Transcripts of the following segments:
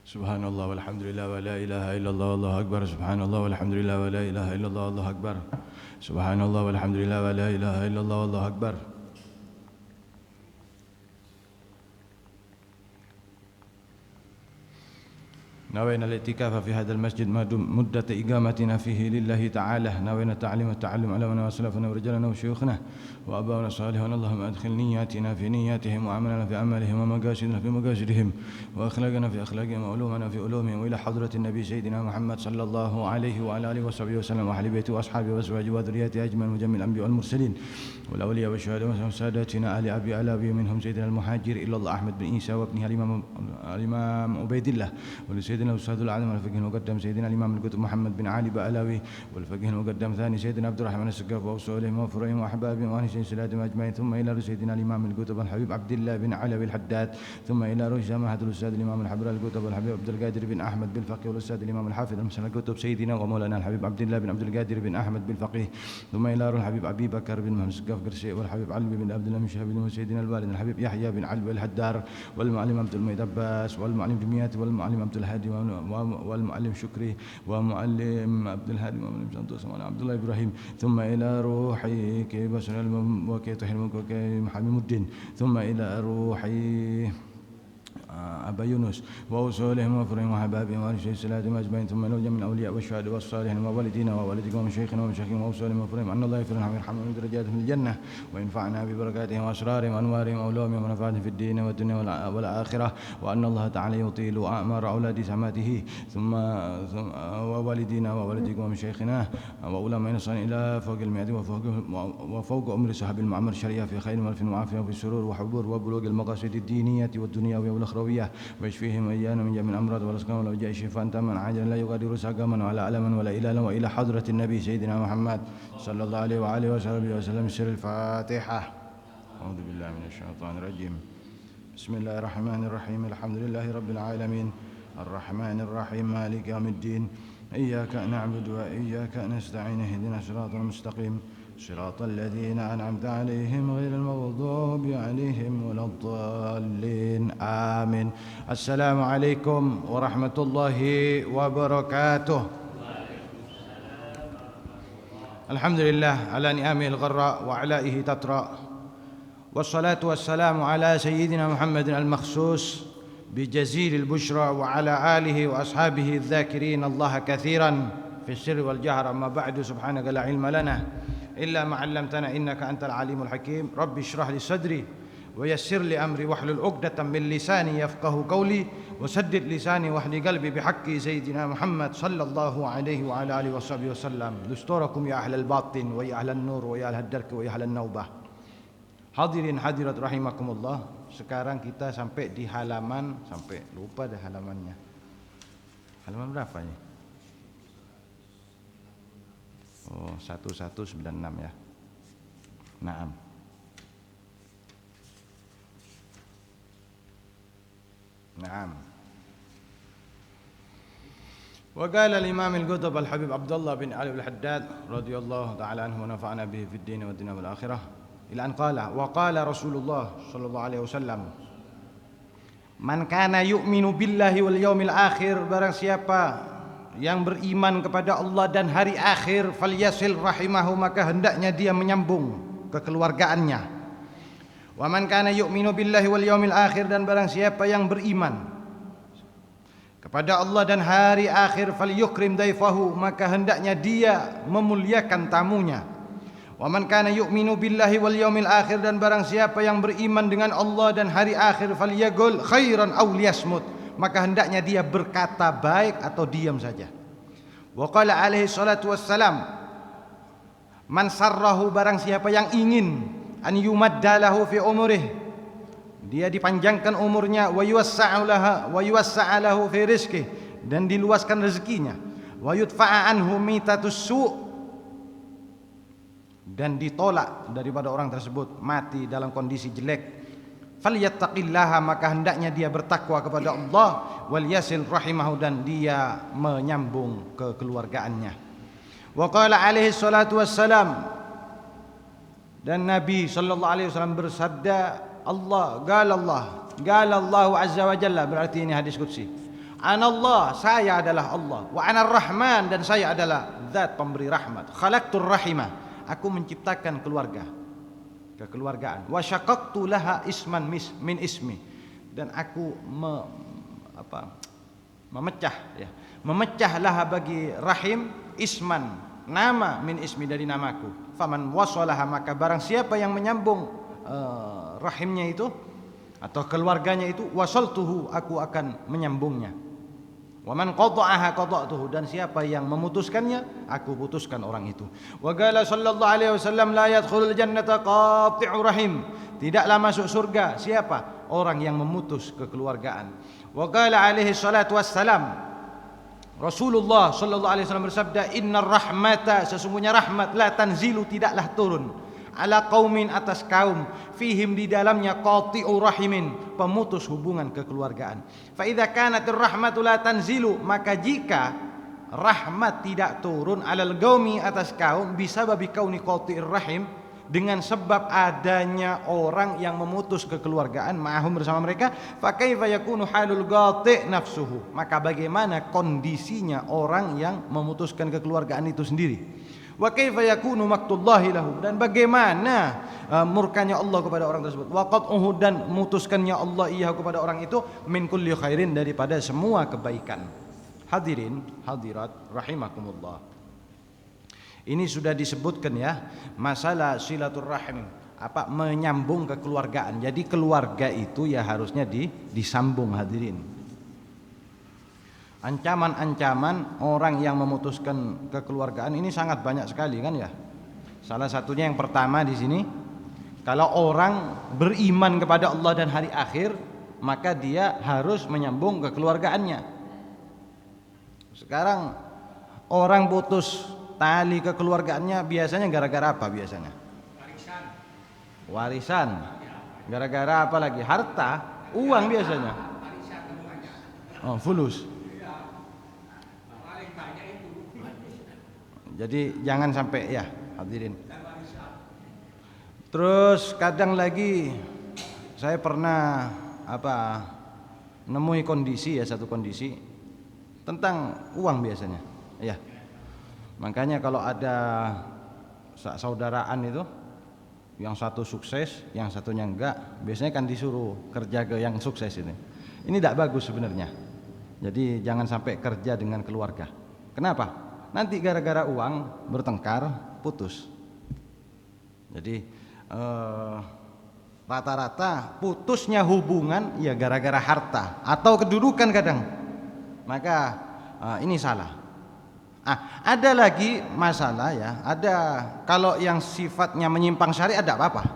Subhanallah walhamdulillah wa la ilaha illallah wallahu akbar. Subhanallah walhamdulillah wa la ilaha illallah wallahu akbar. Subhanallah walhamdulillah wa la ilaha illallah wallahu akbar. نوينا الاعتكاف في هذا المسجد مدة إقامتنا فيه لله تعالى. نوينا تعليم التعلم علمنا وسلفنا ورجالنا وشيوخنا وأباؤنا الصالحون. اللهم أدخل نياتنا في نياتهم وعملنا في عملهم ومقاصدنا في مقاصدهم وأخلاقنا في أخلاقهم وعلومنا في علومهم وإلى حضرة النبي سيدنا محمد صلى الله عليه وعلى آله وصحبه وسلم وأهل بيته وأصحابه وأزواجه وذريته أجمعين وجميع الأنبياء والمرسلين والأولياء والشهداء وساداتنا أهل أبي علابي منهم سيدنا المهاجر إلى الله أحمد بن عيسى وابنه الإمام عبيد الله ولسيدنا الأستاذ العالم والفقيه المقدم سيدنا الإمام القطب محمد بن علي بألاوي والفقيه المقدم ثاني سيدنا عبد الرحمن السقاف وأصولهم وفروعهم وأحبابهم وأهل سلسلتهم أجمعين. ثم إلى سيدنا الإمام القطب الحبيب عبد الله بن علوي الحداد. ثم إلى روح سماحة الأستاذ الإمام الحبر القطب الحبيب عبد القادر بن أحمد بالفقيه والأستاذ الإمام الحافظ المسلم القطب سيدنا ومولانا الحبيب عبد الله بن عبد القادر بن أحمد بالفقيه. ثم إلى روح الحبيب أبي بكر بن محمد السقاف قرشي والحبيب علي بن عبد الله بن شهاب بن سيدنا الوالد الحبيب يحيى بن علوي الحدار والمعلم عبد المجيد عباس والمعلم دمياط والمعلم عبد الهادي والمعلم شكري ومعلم عبد الهادي ومعلم سنتوس ومعلم عبد الله إبراهيم. ثم إلى روحي كي بشر وكي تحلمك وكي حميم الدين. ثم إلى روحي أبا يونس وأصولهم وفرهم وحبابهم وأرشد سلاتهم أجمعين. ثم نوجه من الأولياء والشهداء والصالحين ووالدينا ووالدكم ومشايخنا ومشايخهم وأصولهم وفرهم أن الله يغفر لهم ويرحمهم من درجاتهم في الجنة وينفعنا ببركاتهم وأسرارهم وأنوارهم وعلومهم ونفعاتهم في الدين والدنيا والآخرة. وأن الله تعالى يطيل أعمار أولاد سماته ثم ووالدينا ووالدكم ومشايخنا وعلماء الصالحين إلى فوق المئات وفوق أمر صحاب المعمر الشريعة في خير والف وعافية وفي سرور وحبور وبلوغ المقاصد الدينية والدنيوية والأخروية ويشفيهم إيانا من جميع الأمراض والأسقام والأوجاع شفاء تاما عاجلا لا يغادر سقما ولا ألما ولا إلالا. وإلى حضرة النبي سيدنا محمد صلى الله عليه وآله وصحبه وسلم. سر الفاتحة. أعوذ بالله من الشيطان الرجيم. بسم الله الرحمن الرحيم. الحمد لله رب العالمين الرحمن الرحيم مالك يوم الدين. إياك نعبد وإياك نستعين. اهدنا الصراط المستقيم صراط الذين أنعمت عليهم غير المغضوب عليهم ولا الضالين آمين. السلام عليكم ورحمة الله وبركاته. الحمد لله على نعمه الغراء وعلائه تترى والصلاة والسلام على سيدنا محمد المخصوص بجزيل البشرى وعلى آله وأصحابه الذاكرين الله كثيرا في السر والجهر. أما بعد سبحانك لا علم لنا إلا ما علمتنا إنك أنت العليم الحكيم. رب اشرح لي صدري ويسر لي أمري واحلل عقدة من لساني يفقه قولي وسدد لساني واهد قلبي بحق سيدنا محمد صلى الله عليه وعلى آله وصحبه وسلم. دستوركم يا أهل الباطن ويا أهل النور ويا أهل الدرك ويا أهل النوبة. Hadirin hadirat rahimakumullah. Sekarang kita sampai di halaman, sampai lupa dah halamannya. Halaman berapa ini? Oh, 1196 ya. Naam. Naam. وقال الإمام القطب الحبيب عبد الله بن علي الحداد رضي الله تعالى عنه ونفعنا به في الدين والدنيا والآخرة إلى أن قال وقال رسول الله صلى الله عليه وسلم من كان يؤمن بالله واليوم الآخر. Barang siapa yang beriman kepada Allah dan hari akhir, falyasil rahimahu, maka hendaknya dia menyambung kekeluargaannya. Wa man kana yu'minu billahi wal yaumil akhir, dan barang siapa yang beriman kepada Allah dan hari akhir, falyukrim daifahu, maka hendaknya dia memuliakan tamunya. Wa man kana yu'minu billahi wal yaumil akhir, dan barang siapa yang beriman dengan Allah dan hari akhir, falyaqul khairan aw liyasmut, maka hendaknya dia berkata baik atau diam saja. Wa qala alaihi salatu wassalam man sarrahu, barang siapa yang ingin an yumaddalahu fi umurih, dia dipanjangkan umurnya, wa yuwassa'a lahu fi rizqih, dan diluaskan rezekinya, wa yudfa'a anhu mitatus su', dan ditolak daripada orang tersebut mati dalam kondisi jelek. Falyattaqillaha, maka hendaknya dia bertakwa kepada Allah, wal yasil rahimahu, dan dia menyambung kekeluargaannya. Wa qala alaihi salatu wassalam, dan Nabi sallallahu alaihi wasallam bersabda, Allah qala Allah azza wa jalla, berarti ini hadis qudsi, Anallah, saya adalah Allah. Wa anar rahman, dan saya adalah zat pemberi rahmat. Khalaqtur rahimah, aku menciptakan kekeluargaan. Wa syaqaqtu laha isman min ismi, dan aku memecah laha bagi rahim isman, nama, min ismi, dari namaku. Faman wasalaha, maka barang siapa yang menyambung rahimnya itu atau keluarganya itu, wasaltuhu, aku akan menyambungnya. Waman qata'aha qata'tuhu, dan siapa yang memutuskannya, aku putuskan orang itu. Wa qala sallallahu alaihi wasallam, la yadkhulul jannata qati'u rahim, tidaklah masuk surga siapa? Orang yang memutus kekeluargaan. Wa qala alaihi salatu wassalam, Rasulullah sallallahu alaihi wasallam bersabda, innar rahmata, sesungguhnya rahmat, la tanzilu, tidaklah turun, ala qaumin, atas kaum, fihim, di dalamnya, qati'u rahimin, pemutus hubungan kekeluargaan. Fa idza kanatir rahmatu la tanzilu, maka jika rahmat tidak turun, alal qaumi, atas kaum, bisababi kauni qati'ir rahim, dengan sebab adanya orang yang memutus kekeluargaan, ma'ahum, bersama mereka, fa kaifa yakunu halul qati' nafsuhu, maka bagaimana kondisinya orang yang memutuskan kekeluargaan itu sendiri. Wa kaifa yakunu maqtullahi lahu, dan bagaimana murkanya Allah kepada orang tersebut. Wa qat'uhu, dan memutuskannya Allah iyahu, kepada orang itu, min kulli khairin, daripada semua kebaikan. Hadirin hadirat rahimakumullah, ini sudah disebutkan ya, masalah silaturrahim, menyambung kekeluargaan. Jadi keluarga itu ya harusnya disambung, hadirin. Ancaman-ancaman orang yang memutuskan kekeluargaan ini sangat banyak sekali kan ya. Salah satunya yang pertama di sini, kalau orang beriman kepada Allah dan hari akhir, maka dia harus menyambung kekeluargaannya. Sekarang orang putus tali kekeluargaannya biasanya gara-gara apa biasanya? Warisan. Gara-gara apa lagi? Harta, uang biasanya. Oh, fulus. Jadi jangan sampai ya, hadirin. Terus kadang lagi saya pernah nemui kondisi ya, satu kondisi tentang uang biasanya. Ya. Makanya kalau ada saudaraan itu, yang satu sukses, yang satunya enggak, biasanya kan disuruh kerja ke yang sukses ini. Ini tidak bagus sebenarnya. Jadi jangan sampai kerja dengan keluarga. Kenapa? Nanti gara-gara uang bertengkar, putus. Jadi rata-rata putusnya hubungan ya gara-gara harta atau kedudukan kadang. Maka ini salah. Ada lagi masalah ya, ada kalau yang sifatnya menyimpang syariat tidak apa-apa.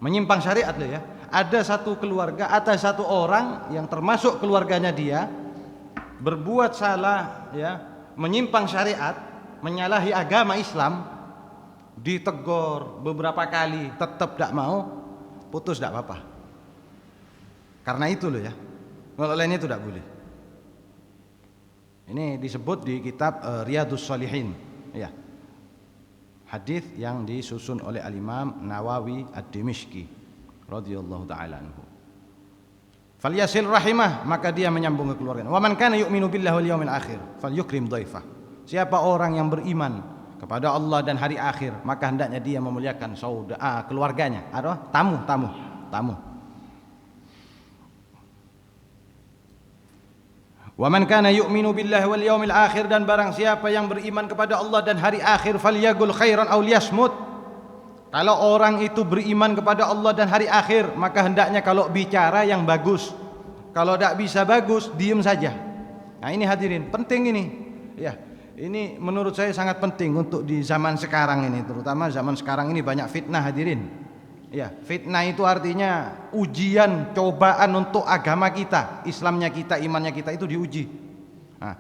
Menyimpang syariat loh ya. Ada satu keluarga atau satu orang yang termasuk keluarganya dia berbuat salah ya, menyimpang syariat, menyalahi agama Islam, ditegur beberapa kali tetap tidak mau, putus tidak apa-apa. Karena itu loh ya. Kalau lain itu tidak boleh. Ini disebut di kitab Riyadhus Shalihin ya. Hadis yang disusun oleh Al-Imam Nawawi Ad-Dimishqi radhiyallahu taala anhu. Falyasil rahimah, maka dia menyambung kekeluargaan. Wa man kana yu'minu billahi wal yawmil akhir falyukrim dhaifah. Siapa orang yang beriman kepada Allah dan hari akhir, maka hendaknya dia memuliakan keluarganya, atau tamu. Wa man kana yu'minu billahi wal yawmil akhir, dan barang siapa yang beriman kepada Allah dan hari akhir, falyaqul khairan aw liyasmut. Kalau orang itu beriman kepada Allah dan hari akhir, maka hendaknya kalau bicara yang bagus. Kalau tidak bisa bagus, diam saja. Nah ini hadirin, penting ini. Ya, ini menurut saya sangat penting untuk di zaman sekarang ini, terutama zaman sekarang ini banyak fitnah hadirin. Ya, fitnah itu artinya ujian, cobaan untuk agama kita, Islamnya kita, imannya kita itu diuji. Nah,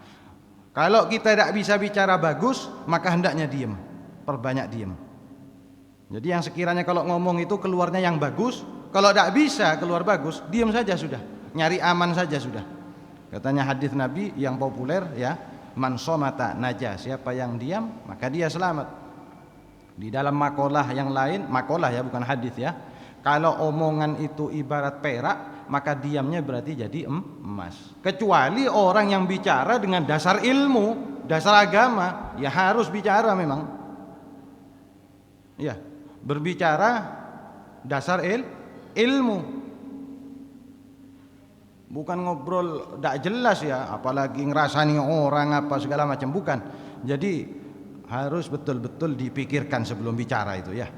kalau kita tidak bisa bicara bagus, maka hendaknya diam, perbanyak diam. Jadi yang sekiranya kalau ngomong itu keluarnya yang bagus, kalau tidak bisa keluar bagus, diam saja sudah, nyari aman saja sudah. Katanya hadis Nabi yang populer ya, man somata najah, siapa yang diam maka dia selamat. Di dalam makalah yang lain, makalah ya bukan hadis ya, kalau omongan itu ibarat perak, maka diamnya berarti jadi emas. Kecuali orang yang bicara dengan dasar ilmu, dasar agama, ya harus bicara memang. Ya, berbicara dasar ilmu. Bukan ngobrol tidak jelas ya, apalagi ngerasani orang apa segala macam, bukan. Jadi harus betul-betul dipikirkan sebelum bicara itu ya.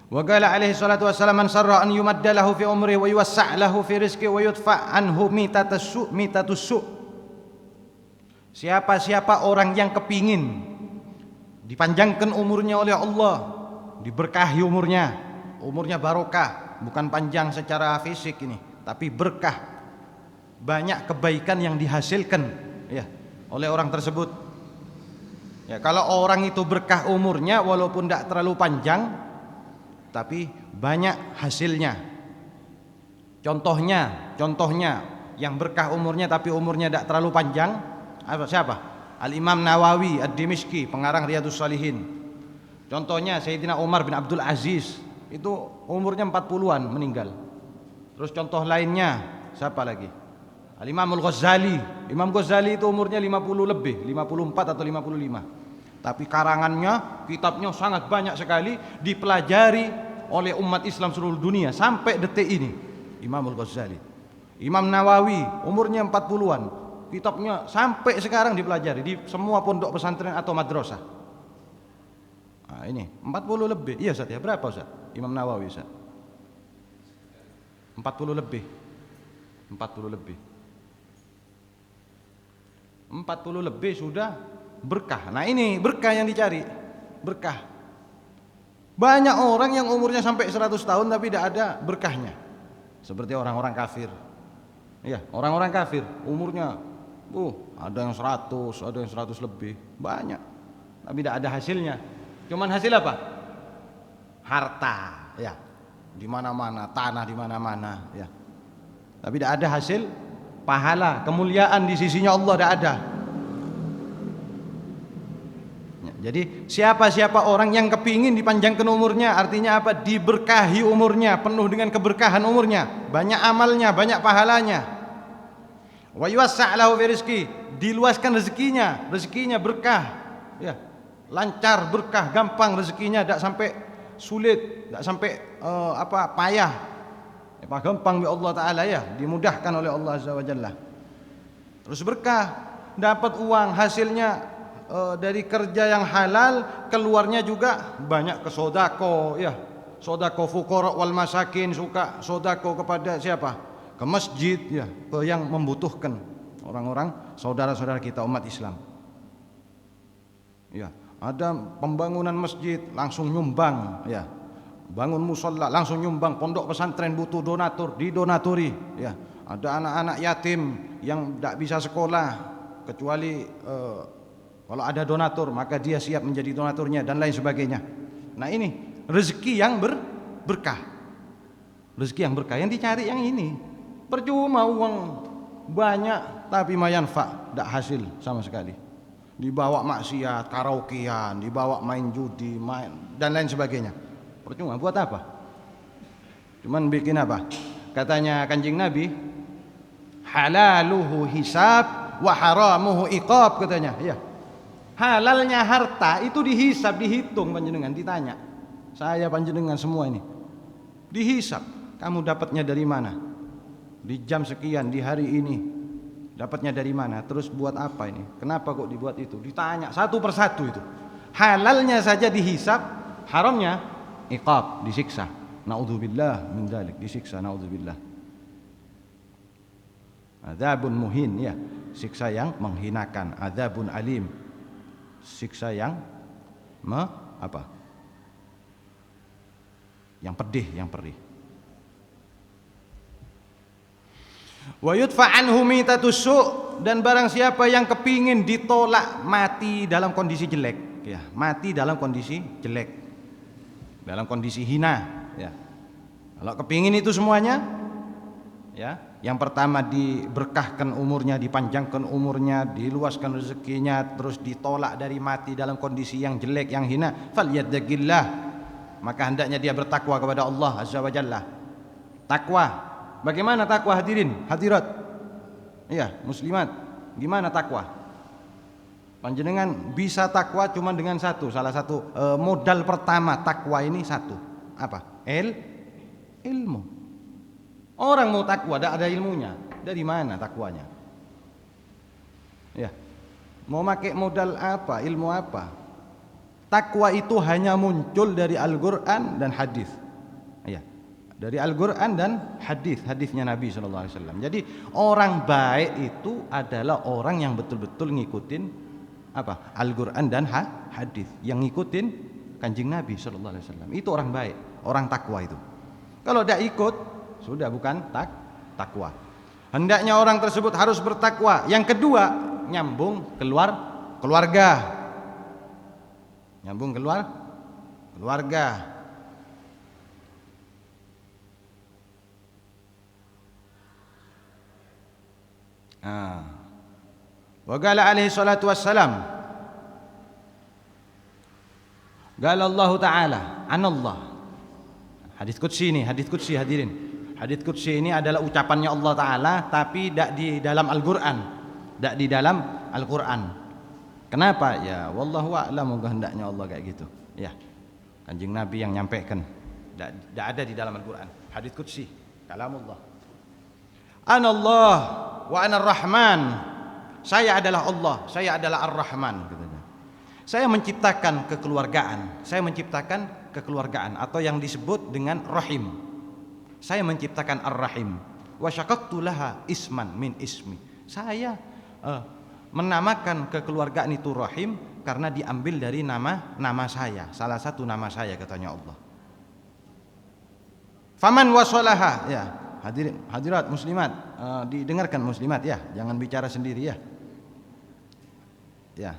Wa qala alaihi salatu wassalam man sarra an yumadda lahu fi umri wa yuwassa' lahu fi rizqi wa yudfa' anhu mitatus su'. Siapa orang yang kepingin dipanjangkan umurnya oleh Allah, diberkahi umurnya barokah, bukan panjang secara fisik ini, tapi berkah, banyak kebaikan yang dihasilkan ya oleh orang tersebut. Ya, kalau orang itu berkah umurnya walaupun tidak terlalu panjang tapi banyak hasilnya. Contohnya yang berkah umurnya tapi umurnya tidak terlalu panjang, siapa? Al-Imam Nawawi Ad-Dimishqi, pengarang Riyadhus Shalihin. Contohnya Sayyidina Umar bin Abdul Aziz, itu umurnya 40-an meninggal. Terus contoh lainnya siapa lagi? Al-Imam Al-Ghazali. Imam Ghazali itu umurnya 50 lebih, 54 atau 55. Tapi karangannya, kitabnya sangat banyak sekali, dipelajari oleh umat Islam seluruh dunia sampai detik ini. Imam Al-Ghazali. Imam Nawawi umurnya 40-an, kitabnya sampai sekarang dipelajari di semua pondok pesantren atau madrasah. Nah, ini 40 lebih. Iya Ustaz ya, berapa Ustaz? Imam Nawawi Ustaz? 40 lebih. 40 lebih. 40 lebih sudah berkah. Nah ini berkah yang dicari, berkah. Banyak orang yang umurnya sampai 100 tahun tapi tidak ada berkahnya. Seperti orang-orang kafir. Ya, orang-orang kafir umurnya ada yang 100, ada yang 100 lebih, banyak. Tapi tidak ada hasilnya. Cuman hasil apa? Harta, ya. Di mana-mana, tanah di mana-mana, ya. Tapi tidak ada hasil pahala, kemuliaan di sisinya Allah tidak ada. Jadi siapa orang yang kepingin dipanjangkan umurnya, artinya apa? Diberkahi umurnya, penuh dengan keberkahan umurnya, banyak amalnya, banyak pahalanya. Wa yuwassa' lahu fi rizqi, diluaskan rezekinya berkah, ya. Lancar, berkah, gampang rezekinya, tidak sampai sulit, tidak sampai payah. Ya, gampang ya Allah Taala ya, dimudahkan oleh Allah Azza wa Jalla. Terus berkah, dapat uang hasilnya dari kerja yang halal, keluarnya juga banyak ke sodako ya, sodako fuqara wal masakin, suka sodako kepada siapa? Ke masjid ya, ke yang membutuhkan, orang-orang saudara-saudara kita umat Islam ya. Ada pembangunan masjid langsung nyumbang ya, bangun musola langsung nyumbang, pondok pesantren butuh donatur didonaturi ya. Ada anak-anak yatim yang tidak bisa sekolah kecuali kalau ada donatur maka dia siap menjadi donaturnya dan lain sebagainya. Nah ini rezeki yang berkah, rezeki yang berkah yang dicari yang ini. Percuma uang banyak tapi mayanfa, tidak hasil sama sekali. Dibawa maksiat, karaokean, dibawa main judi, dan lain sebagainya. Percuma, buat apa? Cuman bikin apa? Katanya Kanjeng Nabi, halaluhu hisab wa haramuhu iqab, katanya. Ya. Halalnya harta itu dihisab, dihitung panjenengan, ditanya. Saya panjenengan semua ini. Dihisab, kamu dapatnya dari mana? Di jam sekian, di hari ini. Dapatnya dari mana? Terus buat apa ini? Kenapa kok dibuat itu? Ditanya satu persatu itu. Halalnya saja dihisab, haramnya iqab, disiksa. Naudzubillah min dzalik, disiksa, naudzubillah. Adzabun muhin ya, siksa yang menghinakan, adzabun alim. Siksa yang yang pedih, yang perih. Wa yudfa anhu mitatus su', dan barang siapa yang kepingin ditolak mati dalam kondisi jelek ya, mati dalam kondisi jelek, dalam kondisi hina ya. Kalau kepingin itu semuanya ya, Yang pertama diberkahkan umurnya, dipanjangkan umurnya, diluaskan rezekinya, terus ditolak dari mati dalam kondisi yang jelek, yang hina. Falyattaqillah, maka hendaknya dia bertakwa kepada Allah Azza wa Jalla. Takwa, bagaimana takwa hadirin, hadirat? Iya, muslimat, gimana takwa? Panjenengan bisa takwa cuma dengan satu, salah satu modal pertama takwa ini satu, apa? Ilmu. Orang mau takwa tidak ada ilmunya, dari mana takwanya? Ya, mau pakai modal apa, ilmu apa? Takwa itu hanya muncul dari Al-Quran dan hadis. Ya, dari Al-Quran dan hadisnya Nabi SAW. Jadi orang baik itu adalah orang yang betul-betul ngikutin apa? Al-Quran dan hadis, yang ngikutin kanjeng Nabi SAW. Itu orang baik, orang takwa itu. Kalau tidak ikut, sudah bukan takwa. Hendaknya orang tersebut harus bertakwa. Yang kedua, nyambung keluarga. Nyambung keluarga. Wa qala alaihi salatu wassalam, qala Allah Ta'ala anallah. Hadis qudsi ini, hadis qudsi hadirin. Hadis qudsi ini adalah ucapannya Allah Ta'ala, tapi tidak di dalam Al-Quran, tidak di dalam Al-Quran. Kenapa? Ya wallahu a'lam, kehendaknya Allah kayak gitu. Ya, kanjeng Nabi yang nyampaikan, tidak ada di dalam Al-Quran. Hadis qudsi, kalamullah. Anallah wa anar Rahman. Saya adalah Allah, saya adalah Ar-Rahman, katanya. Saya menciptakan kekeluargaan atau yang disebut dengan rahim. Saya menciptakan Ar-Rahim. Wa syaqaqtu laha isman min ismi. Saya menamakan kekeluargaan itu rahim karena diambil dari nama saya, salah satu nama saya, katanya Allah. Faman wasalaha, ya hadirin hadirat muslimat, didengarkan muslimat ya, jangan bicara sendiri ya. Ya.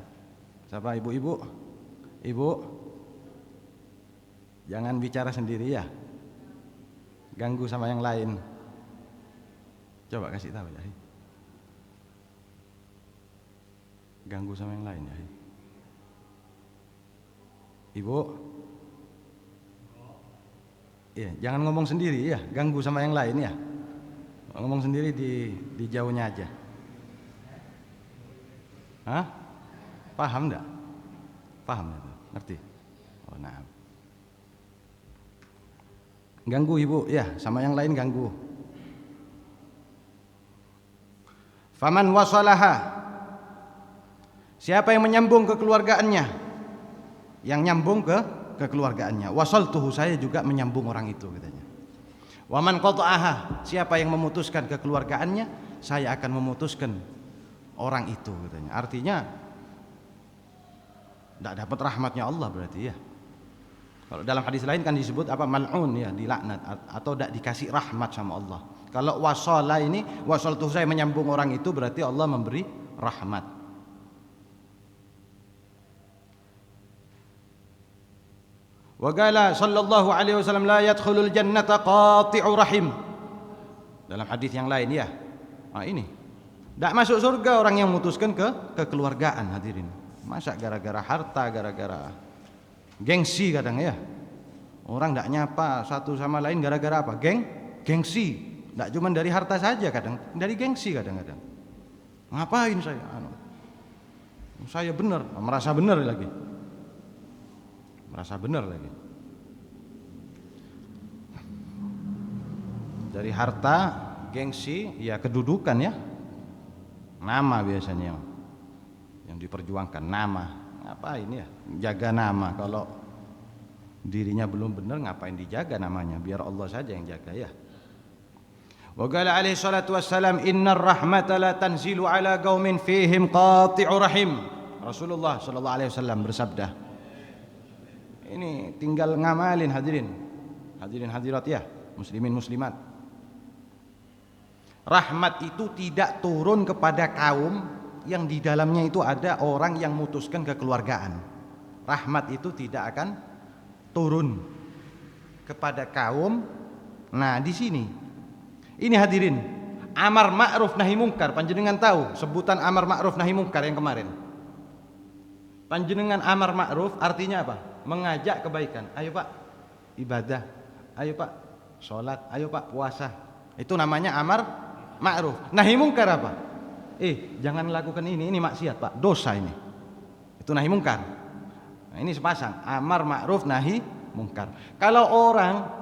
Siapa ibu-ibu? Ibu, jangan bicara sendiri ya. Ganggu sama yang lain. Coba kasih tahu ya. Ganggu sama yang lain ya. Ibu, ya, jangan ngomong sendiri ya. Ganggu sama yang lain ya. Ngomong sendiri di jauhnya aja. Hah? Paham enggak? Paham itu? Ngerti? Oh, nah. Ganggu ibu ya, sama yang lain ganggu. Faman wasalaha, siapa yang menyambung kekeluargaannya, yang nyambung ke kekeluargaannya. Wasaltuhu, saya juga menyambung orang itu, katanya. Waman qata'aha, siapa yang memutuskan kekeluargaannya, saya akan memutuskan orang itu, katanya. Artinya tidak dapat rahmatnya Allah berarti ya. Kalau dalam hadis lain kan disebut apa, mal'un ya, dilaknat atau tidak dikasih rahmat sama Allah. Kalau wasala ini, wasaltu, saya menyambung orang itu, berarti Allah memberi rahmat. Wa qala sallallahu alaihi wasallam, la yadkhulul jannata qati'u rahim. Dalam hadis yang lain ya. Nah, ini tidak masuk surga orang yang memutuskan kekeluargaan, hadirin. Masa gara-gara harta, gara-gara gengsi kadang ya. Orang tidak nyapa satu sama lain gara-gara apa? Gengsi. Tidak cuma dari harta saja, kadang dari gengsi kadang-kadang. Ngapain saya? Saya benar, merasa benar lagi. Merasa benar lagi. Dari harta, gengsi, ya kedudukan ya. Nama biasanya yang diperjuangkan, nama. Ngapain ya? Jaga nama. Kalau dirinya belum benar, ngapain dijaga namanya? Biar Allah saja yang jaga ya. Wa qala alaihi salatu wassalam, innar rahmata la tanzilu ala qaumin fihim qati'u rahim. Rasulullah sallallahu alaihi wasallam bersabda. Ini tinggal ngamalin, hadirin. Hadirin hadirat ya, muslimin muslimat. Rahmat itu tidak turun kepada kaum yang di dalamnya itu ada orang yang memutuskan kekeluargaan. Rahmat itu tidak akan turun kepada kaum. Nah, di sini ini hadirin, amar ma'ruf nahi mungkar, panjenengan tahu sebutan amar ma'ruf nahi mungkar yang kemarin? Panjenengan amar ma'ruf artinya apa? Mengajak kebaikan. Ayo Pak ibadah, ayo Pak sholat, ayo Pak puasa. Itu namanya amar ma'ruf. Nahi mungkar apa? Jangan lakukan ini maksiat Pak, dosa ini. Itu nahi mungkar. Nah, ini sepasang, amar ma'ruf nahi mungkar. Kalau orang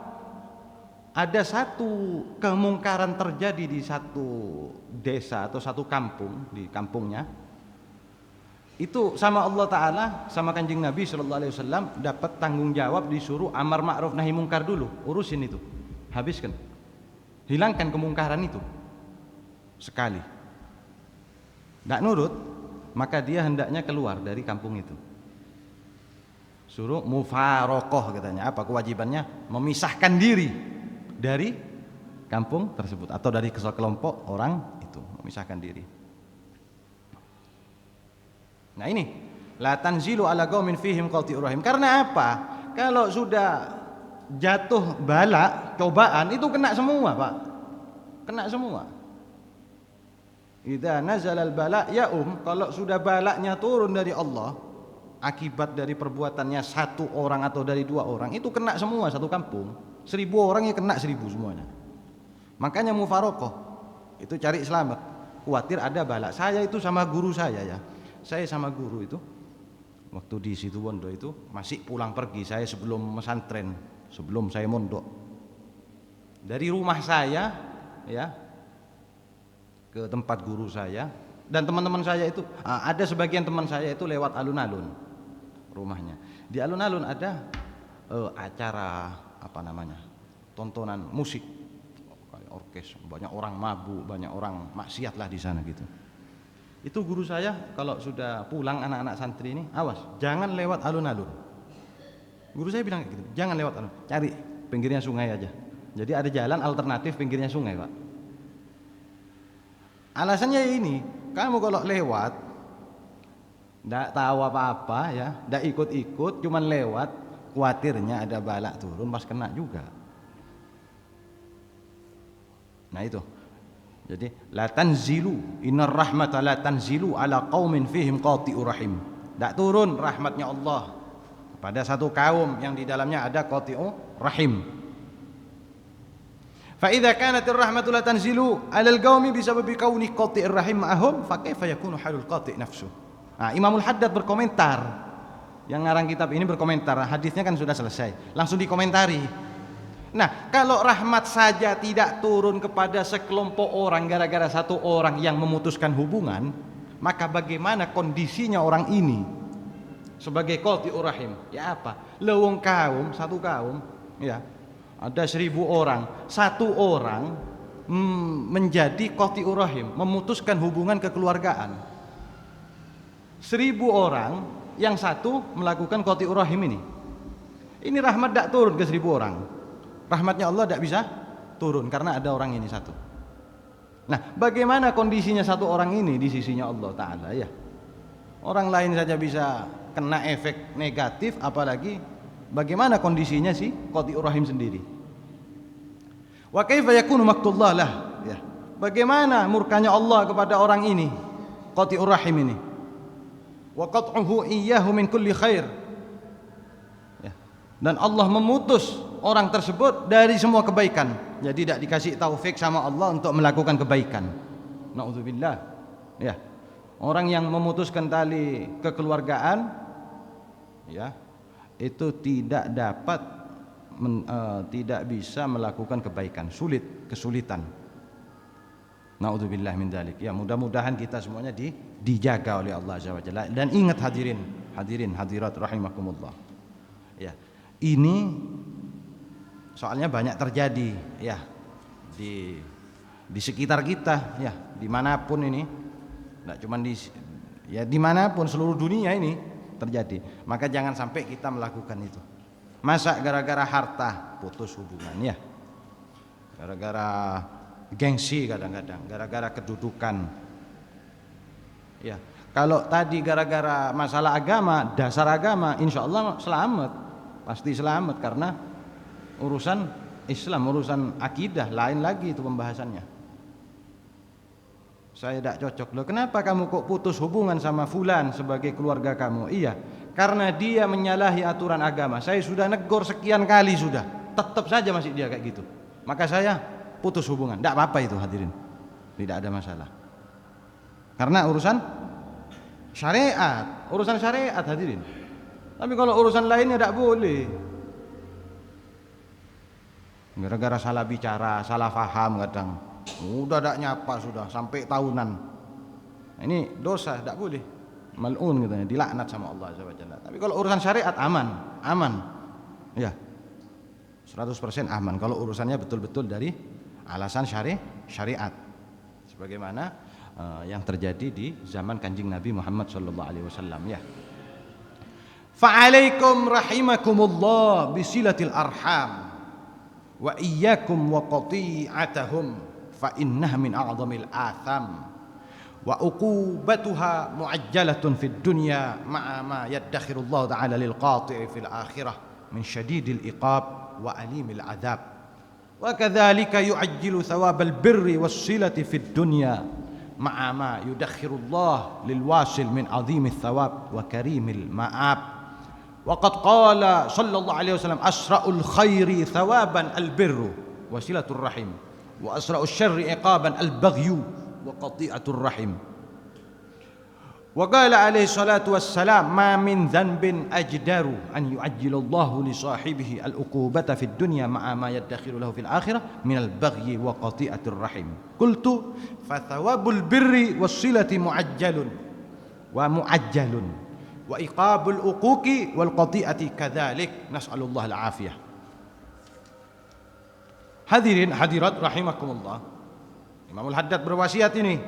ada satu kemungkaran terjadi di satu desa atau satu kampung, di kampungnya, itu sama Allah Ta'ala, sama Kanjeng Nabi SAW dapat tanggung jawab, disuruh amar ma'ruf nahi mungkar dulu. Urusin itu, habiskan, hilangkan kemungkaran itu sekali. Tidak nurut, maka dia hendaknya keluar dari kampung itu. Suruh mufarokoh katanya. Apa kewajibannya? Memisahkan diri dari kampung tersebut atau dari kelompok orang itu, memisahkan diri. Nah ini, la tanzilu ala qaumin fihim qati'ur rahim. Karena apa? Kalau sudah jatuh bala, cobaan, itu kena semua Pak. Kena semua. Idza nazalal bala ya kalau sudah balanya turun dari Allah akibat dari perbuatannya satu orang atau dari dua orang, itu kena semua satu kampung. 1000 orang ya kena 1000 semuanya. Makanya mufarokoh itu cari selamat. Khawatir ada bala. Saya itu sama guru saya ya. Saya sama guru itu waktu di Situbondo itu masih pulang pergi. Saya sebelum pesantren, sebelum saya mondok, dari rumah saya ya ke tempat guru saya dan teman-teman saya itu, ada sebagian teman saya itu lewat alun-alun rumahnya. Di alun-alun ada acara apa namanya, tontonan musik kayak orkes, banyak orang mabuk, banyak orang maksiat lah di sana gitu. Itu guru saya kalau sudah pulang anak-anak santri ini, awas jangan lewat alun-alun. Guru saya bilang gitu, jangan lewat alun, cari pinggirnya sungai aja. Jadi ada jalan alternatif pinggirnya sungai Pak. Alasannya ini, kamu kalau lewat tidak tahu apa-apa ya, tidak ikut-ikut, cuman lewat, khawatirnya ada balak turun pas kena juga. Nah itu. Jadi la tanzilu innar rahmata la tanzilu ala qaumin fihim qati'ur rahim. Tidak turun rahmatnya Allah pada satu kaum yang di dalamnya ada qati'ur rahim. Fa idza kanat ar-rahmatu la tanzilu 'ala al-qaumi bisababi kauni qati'ir rahim ma'ahum fa kaifa yakunu halul qati' nafsu. Nah, Imamul Haddad berkomentar. Yang ngarang kitab ini berkomentar, hadisnya kan sudah selesai. Langsung dikomentari. Nah, kalau rahmat saja tidak turun kepada sekelompok orang gara-gara satu orang yang memutuskan hubungan, maka bagaimana kondisinya orang ini sebagai qati'ur rahim? Ya apa? Lewong kaum, satu kaum, ya. Ada 1000 orang, satu orang menjadi qati'ur rahim, memutuskan hubungan kekeluargaan. 1000 orang, yang satu melakukan qati'ur rahim ini. Ini rahmat tidak turun ke 1000 orang. Rahmatnya Allah tidak bisa turun karena ada orang ini satu. Nah, bagaimana kondisinya satu orang ini di sisinya Allah Ta'ala ya? Orang lain saja bisa kena efek negatif, apalagi bagaimana kondisinya si qati'ur rahim sendiri? Wa kaifa yakunu maktullah lah ya. Bagaimana murkanya Allah kepada orang ini, qati'ur rahim ini? Wa qat'uhu iyyahu min kulli khair. Ya. Dan Allah memutus orang tersebut dari semua kebaikan. Jadi tidak dikasih taufik sama Allah untuk melakukan kebaikan. Nauzubillah. Ya. Orang yang memutuskan tali kekeluargaan ya, itu tidak dapat tidak bisa melakukan kebaikan, kesulitan. Naudzubillah min dzalik. Ya, mudah-mudahan kita semuanya dijaga oleh Allah Azza wa Jalla. Dan ingat hadirin hadirat rahimakumullah. Ya. Ini soalnya banyak terjadi ya di sekitar kita ya, dimanapun ini, tidak cuma dimanapun seluruh dunia ini terjadi. Maka jangan sampai kita melakukan itu. Masa gara-gara harta putus hubungan ya, gara-gara gengsi, kadang-kadang gara-gara kedudukan ya. Kalau tadi gara-gara masalah agama, dasar agama, insya Allah selamat, pasti selamat, karena urusan Islam, urusan akidah lain lagi itu pembahasannya. Saya tidak cocok. Loh, kenapa kamu kok putus hubungan sama fulan sebagai keluarga kamu? Iya, karena dia menyalahi aturan agama. Saya sudah negor sekian kali sudah, tetap saja masih dia kayak gitu. Maka saya putus hubungan. Tidak apa-apa itu hadirin, tidak ada masalah. Karena urusan syariat hadirin. Tapi kalau urusan lainnya tidak boleh. Gara-gara salah bicara, salah faham kadang. Udah tidak nyapa sudah sampai tahunan. Nah, ini dosa, tidak boleh. Mal'un katanya, dilaknat sama Allah Subhanahu wa taala. Tapi kalau urusan syariat aman. Ya. 100% aman kalau urusannya betul-betul dari alasan syariat. Sebagaimana yang terjadi di zaman Kanjeng Nabi Muhammad sallallahu alaihi wasallam ya. Fa'alaikum rahimakumullah bisilatil arham wa iyyakum wa qati'atahum fa innaha min a'zamil atham wa uqubatuha mu'ajjalatun fid dunya ma'a ma yaddakhirullahu ta'ala lil qati'i fil akhirah min syadidil iqab wa alimil adab wa kadzalika yu'ajjilu thawabal birri was silati fid dunya ma'a ma yudakhirullahu lil wasil min 'azimil thawab wa karimil ma'ab. Waqad qala sallallahu alaihi wasallam asra'ul khairi thawaban albirru wa silatur rahim wa asra'us syarri iqaban albaghyu wa qati'atur rahim. Wa qala alaihi salatu wassalam ma min dhanbin ajdaru an yu'ajjilallahu li sahibihi al-uqubata fid dunya ma'a ma yaddakhiru lahu fil akhirah min al-baghyi wa qati'atir rahim. Qultu fa thawabul birri was silati mu'ajjalun wa mu'ajjalun wa iqabul uquqi wal qati'ati kadzalik nas'alullah al-afiyah. Hadirin hadirat rahimakumullah. Imamul Haddad berwasiat ini.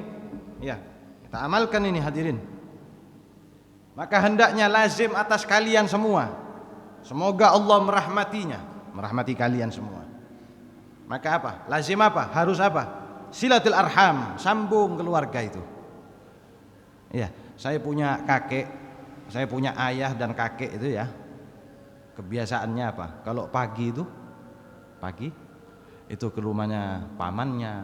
Ya, kita amalkan ini hadirin. Maka hendaknya lazim atas kalian semua. Semoga Allah merahmati kalian semua. Maka apa? Lazim apa? Harus apa? Silatul arham, sambung keluarga itu. Ya, saya punya kakek, saya punya ayah dan kakek itu ya. Kebiasaannya apa? Kalau pagi itu ke rumahnya pamannya,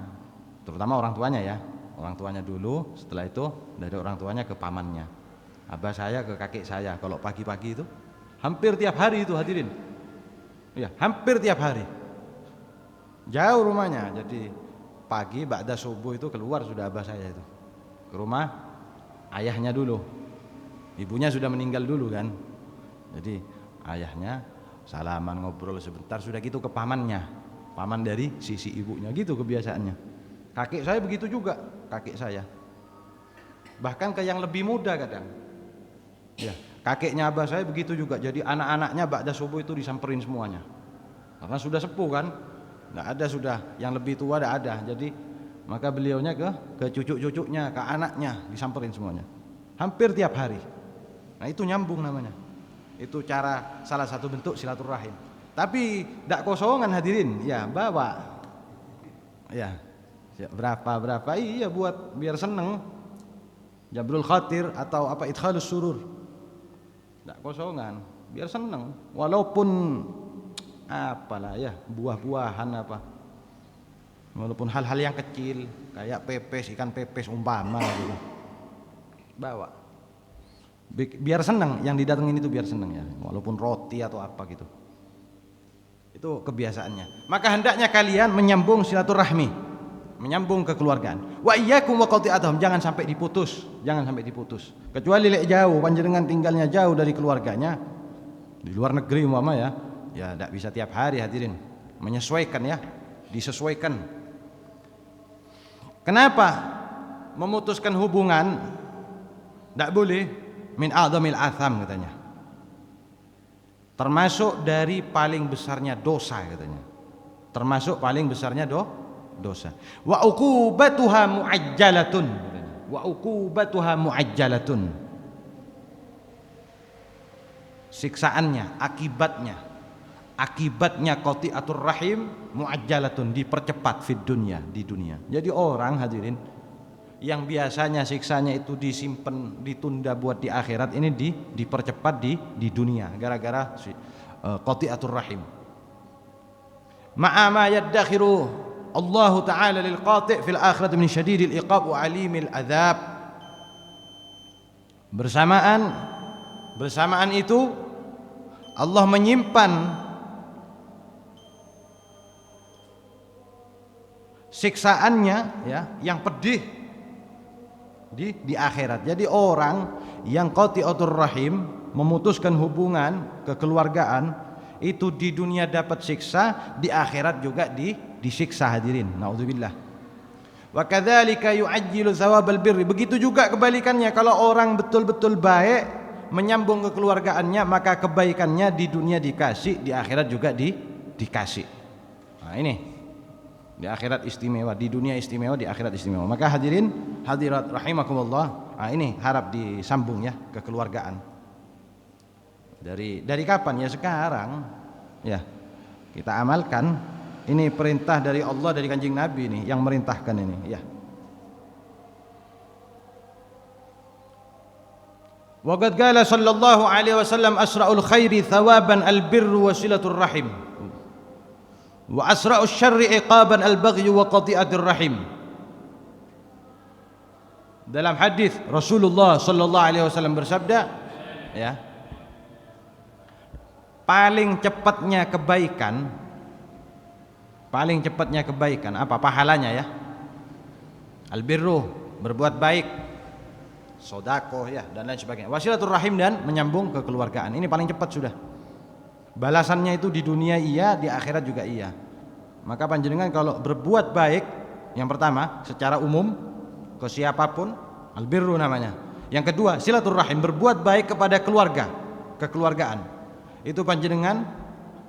terutama orang tuanya ya. Orang tuanya dulu, setelah itu dari orang tuanya ke pamannya. Abah saya ke kakek saya. Kalau pagi-pagi itu hampir tiap hari itu hadirin. Ya, hampir tiap hari. Jauh rumahnya, jadi pagi ba'da subuh itu keluar sudah abah saya itu ke rumah ayahnya dulu. Ibunya sudah meninggal dulu kan. Jadi ayahnya salaman ngobrol sebentar sudah gitu ke pamannya. Paman dari sisi ibunya gitu kebiasaannya. Kakek saya begitu juga, kakek saya. Bahkan ke yang lebih muda kadang. Ya, kakeknya abah saya begitu juga. Jadi anak-anaknya ba'da subuh itu disamperin semuanya. Karena sudah sepuh kan. Enggak ada sudah yang lebih tua enggak ada. Jadi maka beliaunya ke cucu-cucunya, ke anaknya disamperin semuanya. Hampir tiap hari. Nah itu nyambung namanya. Itu cara salah satu bentuk silaturahim. Tapi tidak kosongan hadirin. Ya bawa. Ya berapa iya buat biar seneng. Jabrul khatir atau apa idkhalus surur. Tidak kosongan. Biar seneng. Walaupun apalah ya buah-buahan apa. Walaupun hal-hal yang kecil kayak pepes, ikan pepes umpama gitu. Bawa. Biar senang yang didatengin itu biar senang ya, walaupun roti atau apa gitu. Itu kebiasaannya. Maka hendaknya kalian menyambung silaturahmi, menyambung kekeluargaan. Wa iyyakum wa qati'atahum, jangan sampai diputus. Kecuali lek jauh, panjenengan tinggalnya jauh dari keluarganya, di luar negeri umpama ya tidak bisa tiap hari hadirin. Menyesuaikan ya, disesuaikan. Kenapa memutuskan hubungan? Tidak boleh. Min a'zamil atham katanya. Termasuk dari paling besarnya dosa katanya. Termasuk paling besarnya dosa. Wa uqubatuha mu'ajjalatun katanya. Wa uqubatuha mu'ajjalatun. Siksaannya, akibatnya qati'atur rahim mu'ajjalatun, dipercepat di dunia. Jadi orang hadirin yang biasanya siksanya itu disimpan, ditunda buat di akhirat, ini dipercepat di dunia gara-gara qati'atur rahim. Ma'a ma yaddakhiru Allah Ta'ala lil qati' fil akhirati min syadidil iqab wa alimil adzab. Bersamaan itu Allah menyimpan siksaannya ya yang pedih di akhirat. Jadi orang yang qati'atur rahim, memutuskan hubungan kekeluargaan, itu di dunia dapat siksa, di akhirat juga disiksa, hadirin. Naudzubillah. Wa kadzalika yu'ajjilu thawabal birri. Begitu juga kebalikannya, kalau orang betul-betul baik menyambung kekeluargaannya, maka kebaikannya di dunia dikasih, di akhirat juga dikasih. Nah, ini di akhirat istimewa, di dunia istimewa, di akhirat istimewa. Maka hadirin hadirat rahimakumullah, nah ini harap disambung ya kekeluargaan. Dari kapan? Ya sekarang ya kita amalkan. Ini perintah dari Allah, dari Kanjeng Nabi nih yang merintahkan ini ya. Wa qad qala sallallahu alaihi wasallam asra'ul khairi thawaban albirru wa silatur rahim wa asra'us syarri iqaban al-baghyu wa qati'atir rahim. Dalam hadis Rasulullah sallallahu alaihi wasallam bersabda ya, paling cepatnya kebaikan apa pahalanya ya? Albirru, berbuat baik, sedekah ya dan lain sebagainya. Wasilatur rahim, dan menyambung kekeluargaan. Ini paling cepat sudah. Balasannya itu di dunia iya, di akhirat juga iya. Maka panjenengan kalau berbuat baik, yang pertama secara umum ke siapapun, albirru namanya. Yang kedua silatur rahim, berbuat baik kepada kekeluargaan. Itu panjenengan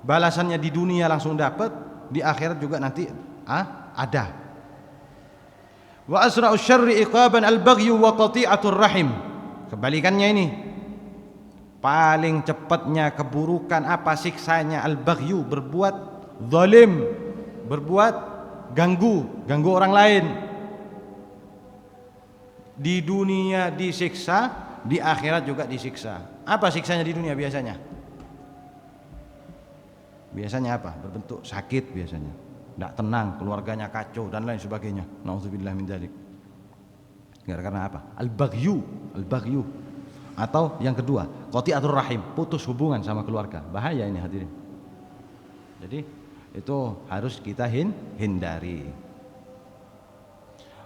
balasannya di dunia langsung dapat, di akhirat juga nanti ada. Wa asra'us syarri iqaban al-baghyu wa qati'atur rahim. Kebalikannya ini, paling cepatnya keburukan apa siksanya? Al-baghyu, berbuat zalim, berbuat ganggu orang lain. Di dunia disiksa, di akhirat juga disiksa. Apa siksanya di dunia biasanya? Biasanya apa? Berbentuk sakit biasanya, tidak tenang, keluarganya kacau dan lain sebagainya. Nauzubillah min dzalik. Karena apa? Al-baghyu. Atau yang kedua, qati'atur rahim, putus hubungan sama keluarga. Bahaya ini hadirin. Jadi itu harus kita hindari.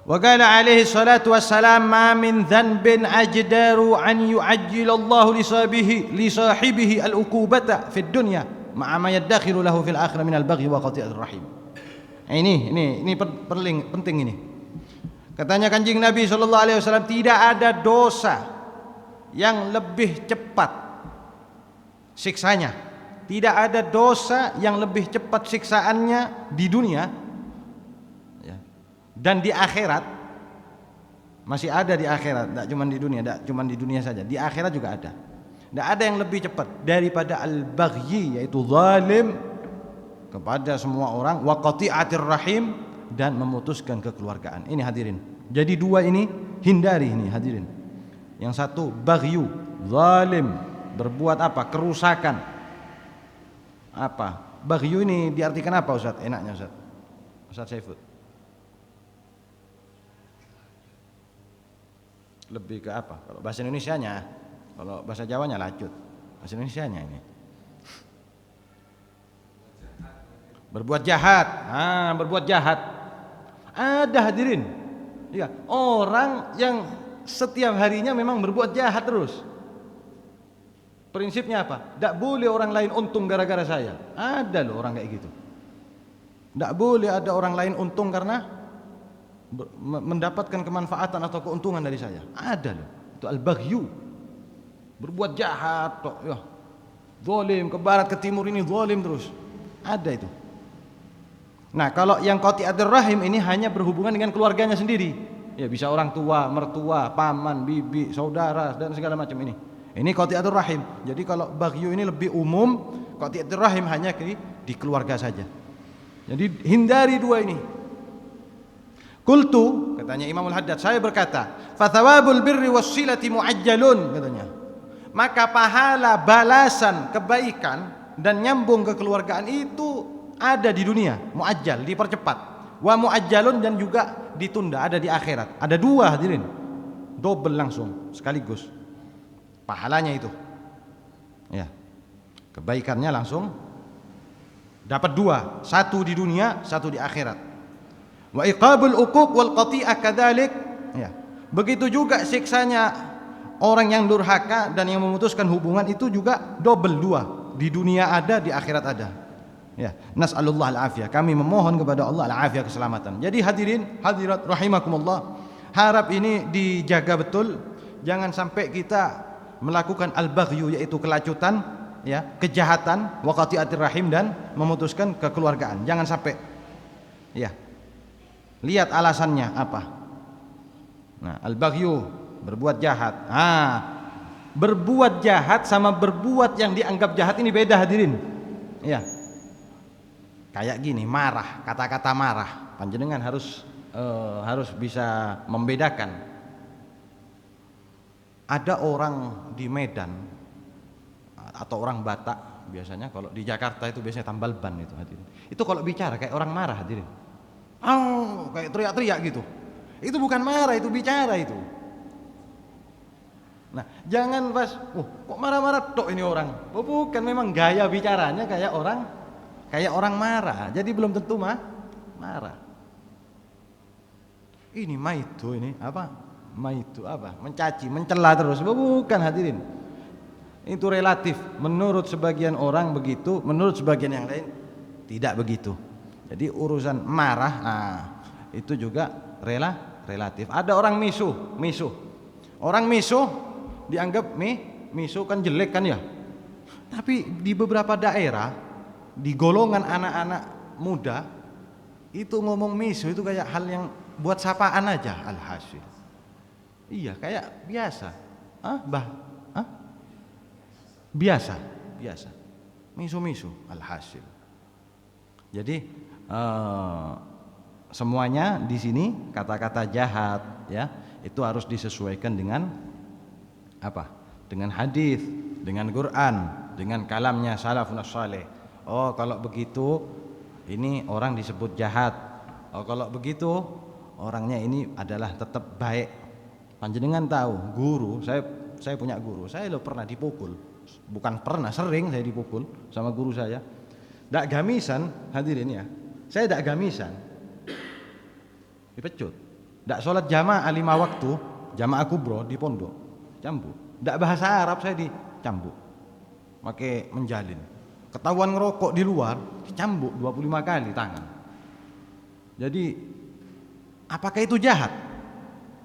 Wa qala alaihi salatu wassalam, ma min dhanbin ajdaru an yu'ajjilallahu li sahibihi al-uqubata fid dunya ma'a ma yaddakhiru lahu fil akhirah min al-baghi wa qati'atir rahim. Ini penting ini. Katanya Kanjeng Nabi sallallahu alaihi wasallam, tidak ada dosa yang lebih cepat siksanya. Tidak ada dosa yang lebih cepat siksaannya di dunia ya, dan di akhirat. Masih ada di akhirat, tidak cuma di dunia, tidak cuma di dunia saja. Di akhirat juga ada. Tidak ada yang lebih cepat daripada al-baghyi, yaitu zalim kepada semua orang, wa qati'atir rahim, dan memutuskan kekeluargaan. Ini hadirin. Jadi dua ini hindari ini hadirin. Yang satu baghyu, zalim, berbuat apa? Kerusakan. Apa? Baghyu ini diartikan apa Ustaz? Enaknya Ustaz. Ustaz Saiful. Lebih ke apa? Kalau bahasa Indonesianya, kalau bahasa Jawanya lanjut. Bahasa Indonesianya ini. Berbuat jahat. Berbuat jahat. Ada hadirin. Ya, orang yang setiap harinya memang berbuat jahat terus. Prinsipnya apa? Tidak boleh orang lain untung gara-gara saya. Ada loh orang kayak gitu. Tidak boleh ada orang lain untung karena mendapatkan kemanfaatan atau keuntungan dari saya. Ada loh. Itu al-baghyu. Berbuat jahat toh, ya. Zalim ke barat ke timur, ini zalim terus. Ada itu. Nah, kalau yang qati'atur rahim ini hanya berhubungan dengan keluarganya sendiri. Ya, bisa orang tua, mertua, paman, bibi, saudara dan segala macam ini. Ini qati'atur rahim. Jadi kalau baghyu ini lebih umum, qati'atur rahim hanya di keluarga saja. Jadi hindari dua ini. Qultu, katanya Imamul Haddad, saya berkata, fa thawabul birri wassilati muajjalun, katanya. Maka pahala, balasan, kebaikan dan nyambung kekeluargaan itu ada di dunia, muajjal, dipercepat. Wa muajjalun, dan juga ditunda, ada di akhirat. Ada dua hadirin. Double langsung sekaligus. Pahalanya itu. Ya. Kebaikannya langsung dapat dua, satu di dunia, satu di akhirat. Wa iqabul uquq wal qati'ah kadzalik. Ya. Begitu juga siksanya orang yang durhaka dan yang memutuskan hubungan itu juga double, dua. Di dunia ada, di akhirat ada. Ya, nas'alullah al-afiyah. Kami memohon kepada Allah al-afiyah, keselamatan. Jadi hadirin, hadirat rahimakumullah, harap ini dijaga betul. Jangan sampai kita melakukan al-baghyu, yaitu kelacutan, ya, kejahatan, wa qati'atir rahim, dan memutuskan kekeluargaan. Jangan sampai. Ya. Lihat alasannya apa. Nah, al-baghyu, berbuat jahat. Berbuat jahat sama berbuat yang dianggap jahat ini beda hadirin. Ya. Kayak gini, marah, kata-kata marah. Panjenengan harus bisa membedakan. Ada orang di Medan atau orang Batak, biasanya kalau di Jakarta itu biasanya tambal ban itu hadirin. Itu kalau bicara kayak orang marah hadirin. Kayak teriak-teriak gitu. Itu bukan marah, itu bicara itu. Nah, jangan pas, kok marah-marah tok ini orang. Bukan, memang gaya bicaranya kayak orang marah. Jadi belum tentu marah. Ini maitu, ini apa? Maitu apa? Mencaci, mencela terus. Bukan hadirin. Itu relatif. Menurut sebagian orang begitu, menurut sebagian yang lain tidak begitu. Jadi urusan marah, itu juga relatif. Ada orang misuh. Orang misuh dianggap misuh kan jelek kan ya. Tapi di beberapa daerah, di golongan anak-anak muda itu ngomong misuh itu kayak hal yang buat sapaan aja, alhasil. Iya, kayak biasa. Biasa. Misu, alhasil. Jadi semuanya di sini kata-kata jahat, ya, itu harus disesuaikan dengan apa? Dengan hadis, dengan Quran, dengan kalamnya salafun saleh. Oh, kalau begitu ini orang disebut jahat. Oh, kalau begitu orangnya ini adalah tetap baik. Panjenengan tahu, guru, saya punya guru, saya pernah dipukul. Bukan pernah, sering saya dipukul sama guru saya. Dak gamisan, hadirin ya. Saya dak gamisan. Dipecut. Dak sholat jamaah 5 waktu, jamaah kubro di pondok, cambuk. Dak bahasa Arab saya dicambuk. Pakai menjalin. Ketahuan ngerokok di luar, dicambuk 25 kali tangan. Jadi apakah itu jahat?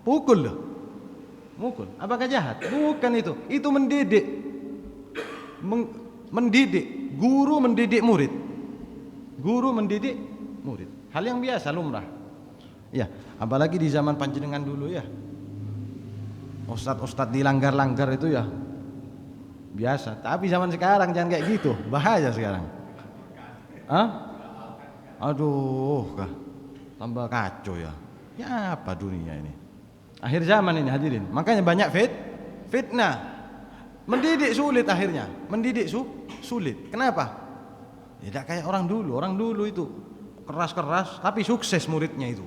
Pukul loh. Mukul. Apakah jahat? Bukan itu. Itu mendidik. Mendidik. Guru mendidik murid. Guru mendidik murid. Hal yang biasa, lumrah. Ya, apalagi di zaman panjenengan dulu ya. Ustadz dilanggar-langgar itu ya biasa. Tapi zaman sekarang jangan kayak gitu. Bahaya sekarang. Aduh, tambah kacau ya. Ya apa dunia ini? Akhir zaman ini hadirin. Makanya banyak fitnah. Mendidik sulit akhirnya. Mendidik sulit. Kenapa? Tidak kayak orang dulu. Orang dulu itu keras-keras tapi sukses muridnya itu.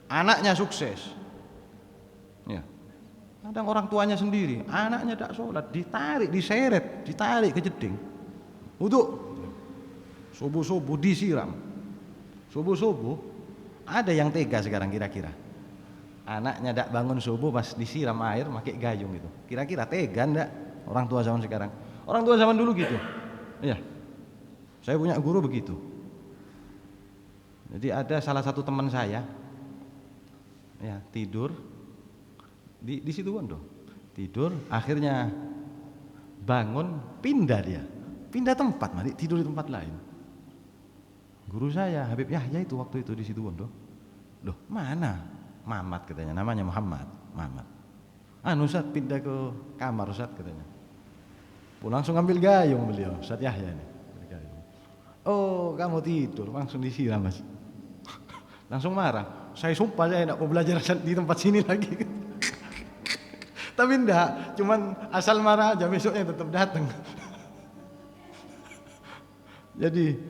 Anaknya sukses. Ya. Kadang orang tuanya sendiri, anaknya tidak sholat, ditarik, diseret, ditarik ke jeding. Untuk subuh-subuh disiram. Subuh-subuh ada yang tega sekarang kira-kira. Anaknya tidak bangun subuh pas disiram air pakai gayung itu. Kira-kira tega enggak orang tua zaman sekarang? Orang tua zaman dulu gitu. Iya. Saya punya guru begitu. Jadi ada salah satu teman saya, ya, tidur di situ Wondo. Tidur, akhirnya bangun, pindah dia. Pindah tempat, mari tidur di tempat lain. Guru saya Habib Yahya itu waktu itu di situ Wondo. Loh, mana? Mamat katanya, namanya Muhammad. Mamat. Ustaz pindah ke kamar Ustaz katanya. Langsung ambil gayung beliau, Ustaz Yahya ini. Oh, kamu tidur, langsung disiram Mas. Langsung marah. Saya sumpah saya tidak mau belajar di tempat sini lagi. Tapi enggak, cuman asal marah aja, besoknya tetap datang. Jadi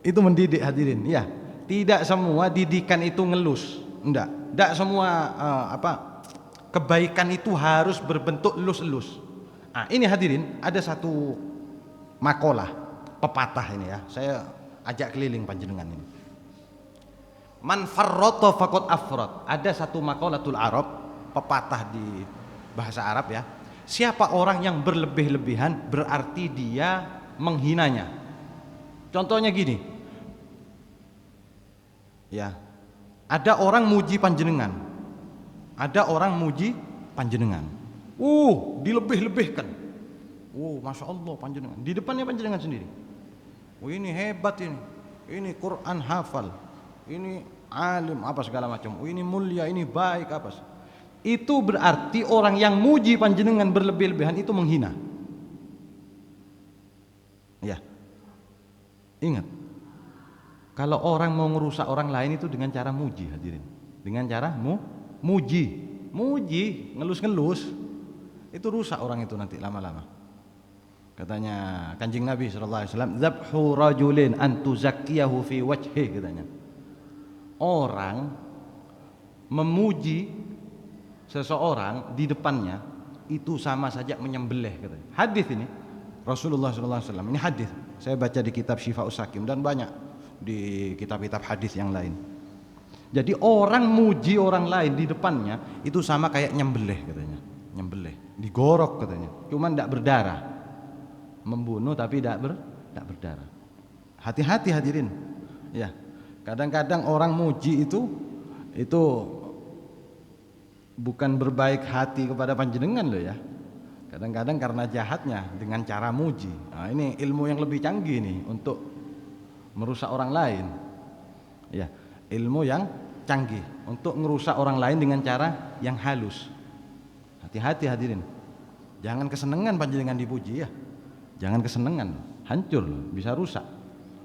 itu mendidik hadirin, ya. tidak semua didikan itu ngelus. Enggak semua kebaikan itu harus berbentuk elus-elus. Nah, ini hadirin, ada satu makalah, pepatah ini ya. Saya ajak keliling panjenengan ini. Man farrata faqad afrat. Ada satu maqalatul Arab, pepatah di bahasa Arab ya. Siapa orang yang berlebih-lebihan berarti dia menghinanya. Contohnya gini. Ya. Ada orang muji panjenengan. Ada orang muji panjenengan. Dilebih-lebihkan. Masya Allah panjenengan. Di depannya panjenengan sendiri. Ini hebat ini. Ini Quran hafal. Ini alim apa segala macam. Ini mulia, ini baik apa. Itu berarti orang yang muji panjenengan berlebih-lebihan itu menghina. Ya. Ingat. Kalau orang mau merusak orang lain itu dengan cara muji hadirin. Dengan cara muji, ngelus-ngelus. Itu rusak orang itu nanti lama-lama. Katanya Kanjeng Nabi sallallahu alaihi wasallam, "Dzabhu rajulin an tuzakkiyahu fi wajhi," katanya. Orang memuji seseorang di depannya itu sama saja menyembelih katanya. Hadis ini Rasulullah sallallahu alaihi wasallam. Ini hadis. Saya baca di kitab Syifaa'us Sakim dan banyak di kitab-kitab hadis yang lain. Jadi orang muji orang lain di depannya itu sama kayak nyembelih katanya. Nyembelih, digorok katanya. Cuman tidak berdarah. Membunuh tapi tidak berdarah. Hati-hati hadirin. Ya. Kadang-kadang orang muji itu bukan berbaik hati kepada panjenengan loh ya. Kadang-kadang karena jahatnya dengan cara muji. Nah, ini ilmu yang lebih canggih nih untuk merusak orang lain. Ya, ilmu yang canggih untuk merusak orang lain dengan cara yang halus. Hati-hati hadirin. Jangan kesenangan panjenengan dipuji ya. Jangan kesenangan, hancur loh, bisa rusak.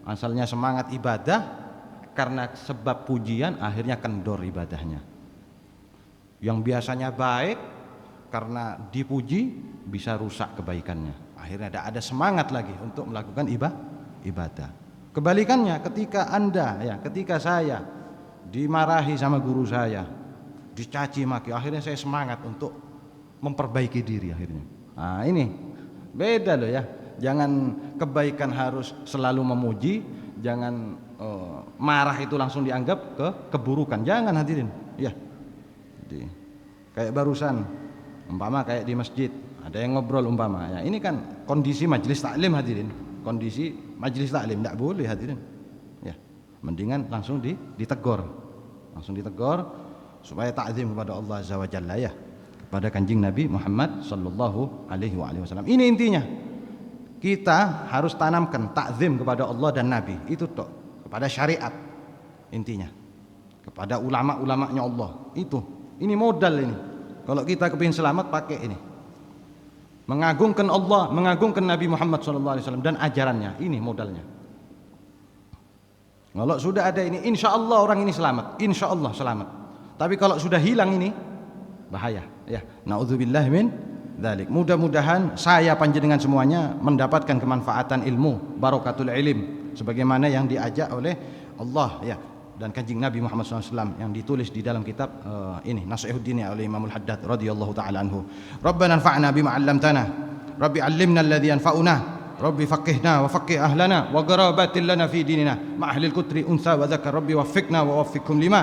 Asalnya semangat ibadah, karena sebab pujian akhirnya kendor ibadahnya. Yang biasanya baik karena dipuji bisa rusak kebaikannya. Akhirnya tidak ada semangat lagi untuk melakukan ibadah. Kebalikannya ketika saya dimarahi sama guru saya, dicaci maki, akhirnya saya semangat untuk memperbaiki diri akhirnya. Nah, ini beda loh ya. Jangan kebaikan harus selalu memuji, jangan marah itu langsung dianggap keburukan. Jangan hadirin. Ya. Jadi, kayak barusan umpama kayak di masjid, ada yang ngobrol umpama. Ya, ini kan kondisi majelis taklim hadirin. Kondisi majelis taklim tidak boleh hadirin. Ya, mendingan langsung ditegur. Langsung ditegur supaya ta'zim kepada Allah Azza wa Jalla ya. Kepada Kanjeng Nabi Muhammad sallallahu alaihi wasallam. Ini intinya. Kita harus tanamkan ta'zim kepada Allah dan Nabi. Itu toh, kepada syariat intinya. Kepada ulama-ulamanya Allah. Itu. Ini modal ini. Kalau kita kepingin selamat pakai ini. Mengagungkan Allah, mengagungkan Nabi Muhammad SAW dan ajarannya. Ini modalnya. Kalau sudah ada ini, insya Allah orang ini selamat. Insya Allah selamat. Tapi kalau sudah hilang ini, bahaya. Ya, na'udzubillah min dzalik. Mudah-mudahan saya panjenengan semuanya mendapatkan kemanfaatan ilmu, barakatul ilim, sebagaimana yang diajak oleh Allah ya dan Kanjeng Nabi Muhammad SAW yang ditulis di dalam kitab ini Nasihuddin oleh Imamul Haddad radhiyallahu taala anhu. Rabbana anfa'na bima 'allamtana. Rabbi 'allimna alladhi yanfa'una. Rabbi faqihna wa faqih ahlana wa gharabatil lana fi dinina ma ahlil kutri unsa wa dzakar. Rabbi waffiqna wa waffiqhum lima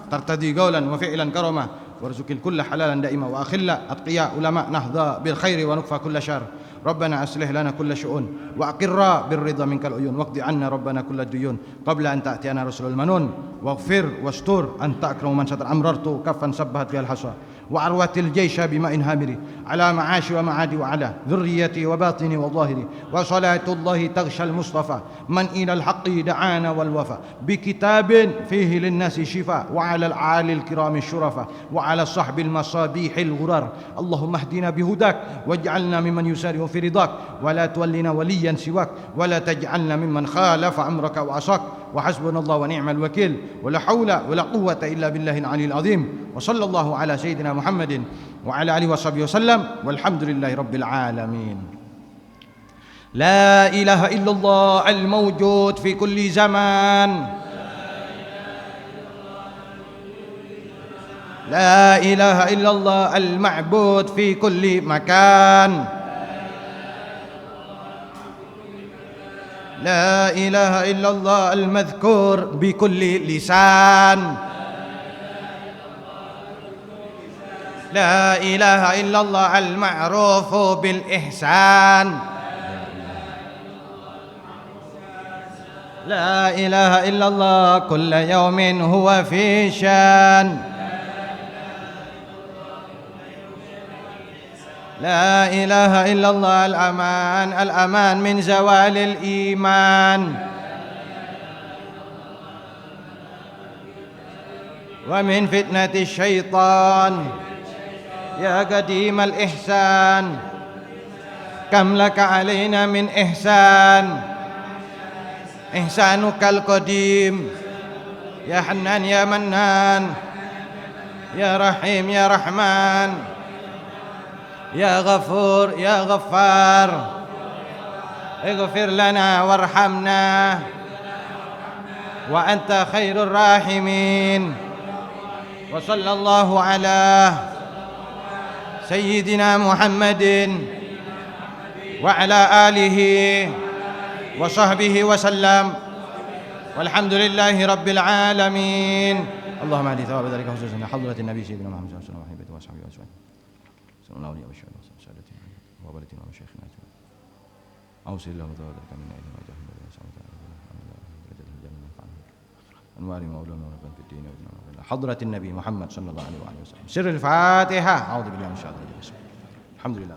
tartadi qawlan wa fi'lan karama warzuqil kulla halalan daima wa akhilla atqiya ulama nahdha bil khairi wa nukfa kulla syarr. ربنا أصلح لنا كل شؤون وأقر بالرضا منك العيون واقض عنا ربنا كل الديون قبل أن تأتينا رسل المنون واغفر واستر أنت أكرم من ستر أمررت كفا سبهت بها الحصى وعروة الجيش بماء هامري على معاشي ومعادي وعلى ذريتي وباطني وظاهري وصلاة الله تغشى المصطفى من إلى الحق دعانا والوفى بكتاب فيه للناس شفاء وعلى العالي الكرام الشرفاء وعلى الصحب المصابيح الغرار اللهم اهدنا بهداك واجعلنا ممن يسارع في رضاك ولا تولنا وليا سواك ولا تجعلنا ممن خالف أمرك وعصاك وحسبنا الله ونعم الوكيل ولا حول ولا قوة إلا بالله العلي العظيم وصلى الله على سيدنا محمد وعلى آله وصحبه وسلم والحمد لله رب العالمين. لا إله إلا الله الموجود في كل زمان لا إله إلا الله المعبود في كل مكان لا إله إلا الله المذكور بكل لسان لا إله إلا الله المعروف بالإحسان لا إله إلا الله كل يوم هو في شان لا إله إلا الله الأمان من زوال الإيمان ومن فتنة الشيطان يا قديم الإحسان كم لك علينا من إحسان إحسانك القديم يا حنان يا منان يا رحيم يا رحمن يا غفور يا غفار اغفر لنا وارحمنا وأنت خير الراحمين وصلى الله على سيدنا محمد وعلى آله وصحبه وسلم والحمد لله رب العالمين اللهم اهد ثواب ذلك خصوصا حضرة النبي سيدنا محمد صلى الله عليه وسلم وحبيبه وصحبه وسلم صلى الله عليه وسلم سادتنا وبلدنا وشيخنا أوصل له ثواب ذلك منا إلى ما جاهد الله سبحانه وتعالى أنوار مولانا ونفعنا في الدين ودنا حضرة النبي محمد صلى الله عليه وسلم سر الفاتحة أعوذ بالله من الشيطان الرجيم الحمد لله